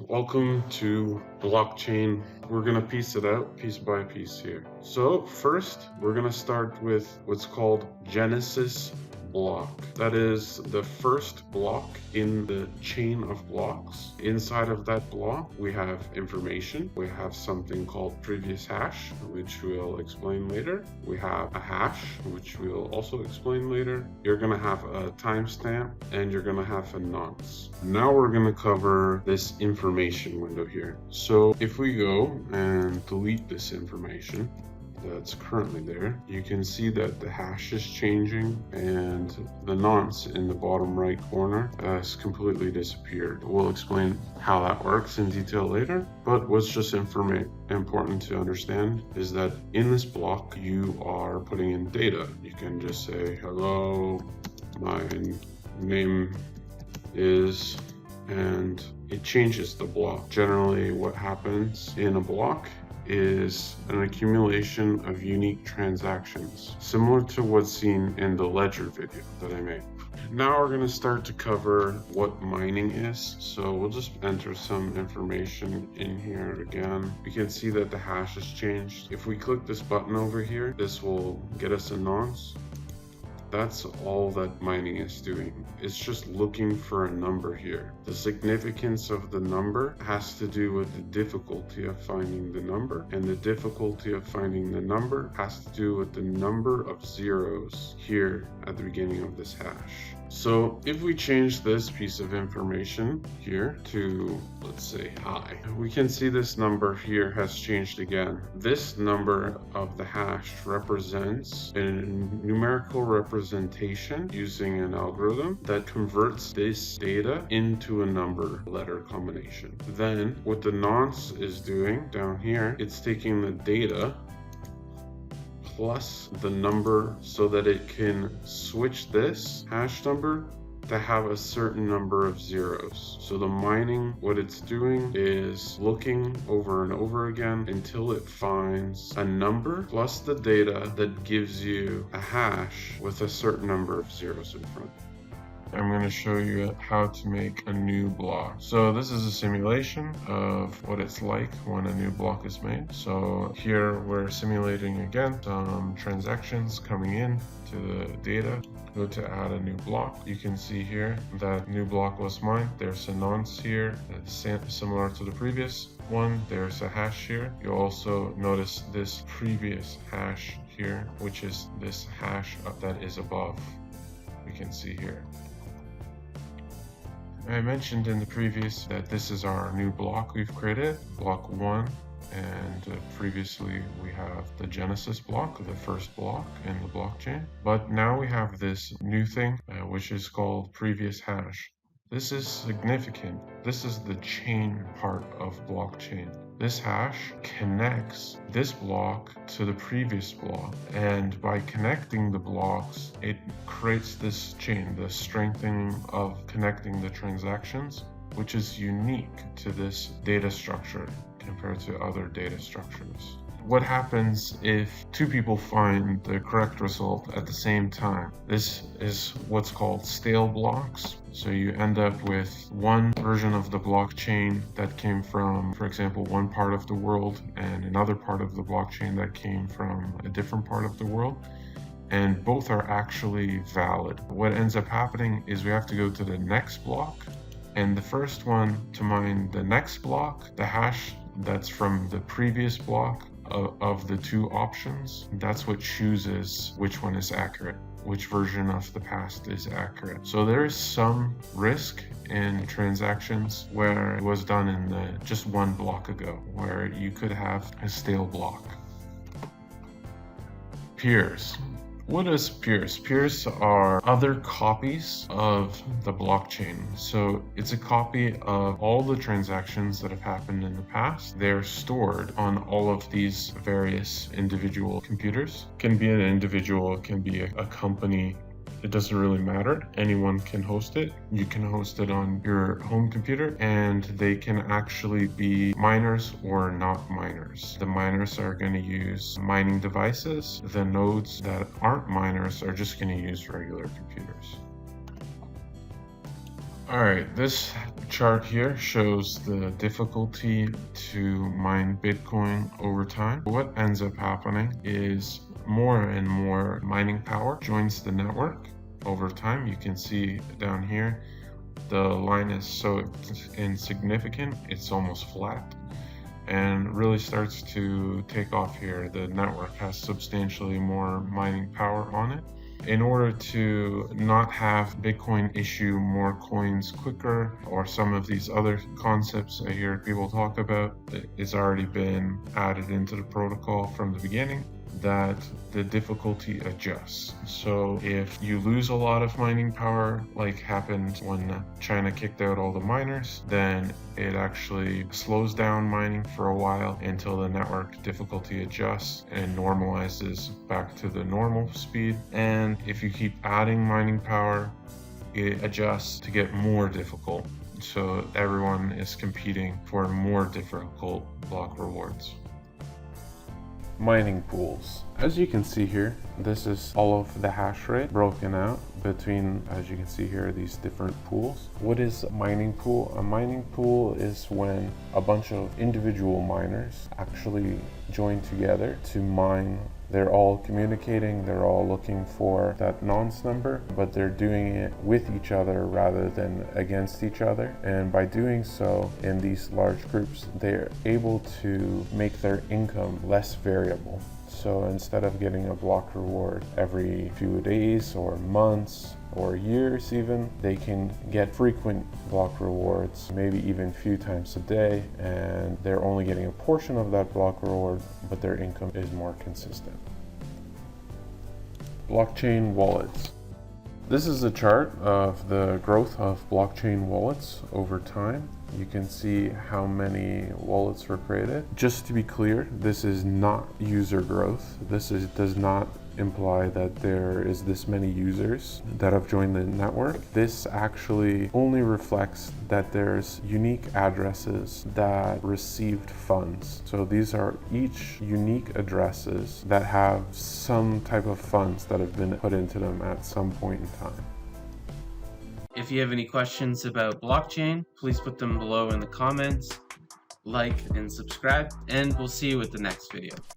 Welcome to blockchain. We're gonna piece it out piece by piece here. So first, we're gonna start with what's called Genesis block. That is the first block in the chain of blocks. Inside of that block, we have information. We have something called previous hash, which we'll explain later. We have a hash, which we'll also explain later. You're gonna have a timestamp and you're gonna have a nonce. Now we're gonna cover this information window here. So if we go and delete this information that's currently there, you can see that the hash is changing and the nonce in the bottom right corner has completely disappeared. We'll explain how that works in detail later, but what's just important to understand is that in this block you are putting in data. You can just say, hello, my name is, and it changes the block. Generally what happens in a block is an accumulation of unique transactions, similar to what's seen in the ledger video that I made. Now we're going to start to cover what mining is. So we'll just enter some information in here again. We can see that the hash has changed. If we click this button over here, this will get us a nonce. That's all that mining is doing. It's just looking for a number here. The significance of the number has to do with the difficulty of finding the number, and the difficulty of finding the number has to do with the number of zeros here at the beginning of this hash. So if we change this piece of information here to, let's say, hi, we can see this number here has changed again. This number of the hash represents a numerical representation using an algorithm that converts this data into a number letter combination. Then what the nonce is doing down here, it's taking the data plus the number so that it can switch this hash number to have a certain number of zeros. So the mining, what it's doing is looking over and over again until it finds a number plus the data that gives you a hash with a certain number of zeros in front. I'm going to show you how to make a new block. So this is a simulation of what it's like when a new block is made. So here we're simulating again some transactions coming in to the data. Go to add a new block. You can see here that new block was mined. There's a nonce here, similar to the previous one. There's a hash here. You also notice this previous hash here, which is this hash that is above. We can see here. I mentioned in the previous that this is our new block we've created, block 1, and previously we have the Genesis block, the first block in the blockchain. But now we have this new thing, which is called previous hash. This is significant. This is the chain part of blockchain. This hash connects this block to the previous block, and by connecting the blocks, it creates this chain, the strengthening of connecting the transactions, which is unique to this data structure compared to other data structures. What happens if two people find the correct result at the same time? This is what's called stale blocks. So you end up with one version of the blockchain that came from, for example, one part of the world, and another part of the blockchain that came from a different part of the world. And both are actually valid. What ends up happening is we have to go to the next block, and the first one to mine the next block, the hash that's from the previous block of the two options, that's what chooses which one is accurate, which version of the past is accurate. So there is some risk in transactions where it was done in just one block ago, where you could have a stale block. Peers. What is peers? Peers are other copies of the blockchain. So it's a copy of all the transactions that have happened in the past. They're stored on all of these various individual computers. It can be an individual, it can be a company. It doesn't really matter. Anyone can host it. You can host it on your home computer, and they can actually be miners or not miners. The miners are going to use mining devices. The nodes that aren't miners are just going to use regular computers. Alright, this chart here shows the difficulty to mine Bitcoin over time. What ends up happening is more and more mining power joins the network over time. You can see down here, the line is so insignificant, it's almost flat, and really starts to take off here. The network has substantially more mining power on it. In order to not have Bitcoin issue more coins quicker, or some of these other concepts I hear people talk about, it's already been added into the protocol from the beginning, that the difficulty adjusts. So if you lose a lot of mining power, like happened when China kicked out all the miners, then it actually slows down mining for a while until the network difficulty adjusts and normalizes back to the normal speed. And if you keep adding mining power, it adjusts to get more difficult. So everyone is competing for more difficult block rewards. Mining pools. As you can see here, this is all of the hash rate broken out between, as you can see here, these different pools. What is a mining pool? A mining pool is when a bunch of individual miners actually join together to mine. They're all communicating, they're all looking for that nonce number, but they're doing it with each other rather than against each other. And by doing so in these large groups, they're able to make their income less variable. So instead of getting a block reward every few days or months or years even, they can get frequent block rewards, maybe even a few times a day, and they're only getting a portion of that block reward, but their income is more consistent. Blockchain wallets. This is a chart of the growth of blockchain wallets over time. You can see how many wallets were created. Just to be clear, this is not user growth. Does not imply that there is this many users that have joined the network. This actually only reflects that there's unique addresses that received funds. So these are each unique addresses that have some type of funds that have been put into them at some point in time. If you have any questions about blockchain, please put them below in the comments, like and subscribe, and we'll see you with the next video.